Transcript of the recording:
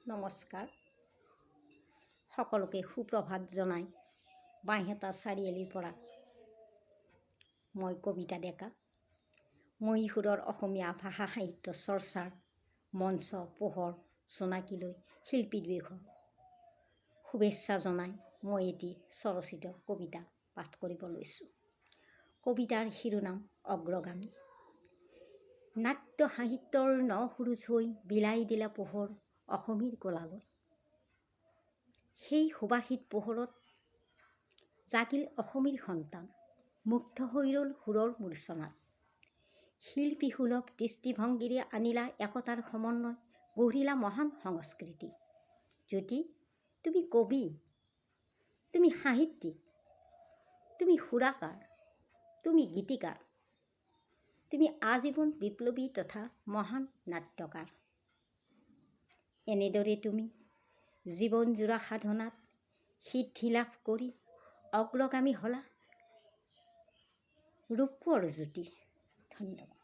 নমস্কাৰ। সকলোকে সুপ্ৰভাত জনাই বাঁহেতা চাৰিআলিৰ পৰা মই কবিতা ডেকা মহীশূৰৰ অসমীয়া ভাষা সাহিত্য চৰ্চাৰ মঞ্চ পোহৰ জোনাকীলৈ শিল্পী দুয়োঘৰ শুভেচ্ছা জনাই মই এটি স্বৰচিত কবিতা পাঠ কৰিব লৈছোঁ। কবিতাৰ শিৰোনাম অগ্ৰগামী। নাট্য সাহিত্যৰ ন সুৰুজ হৈ বিলাই দিলা পোহৰ অসমীৰ গলালৈ। সেই সুবাসিত পোহৰত জাগিল অসমীৰ সন্তান, মুগ্ধ হৈ ৰ'ল সুৰৰ মূৰ্ছনাত। শিল্পী সুলভ দৃষ্টিভংগীৰে আনিলা একতাৰ সমন্বয়, গঢ়িলা মহান সংস্কৃতি। যদি তুমি কবি, তুমি সাহিত্যিক, তুমি সুৰাকাৰ, তুমি গীতিকাৰ, তুমি আজীৱন বিপ্লৱী তথা মহান নাট্যকাৰ। এনেদৰে তুমি জীৱনজোৰা সাধনাত সিদ্ধি লাভ কৰি অগ্ৰগামী হ'লা ৰূপৰ জ্যোতি। ধন্যবাদ।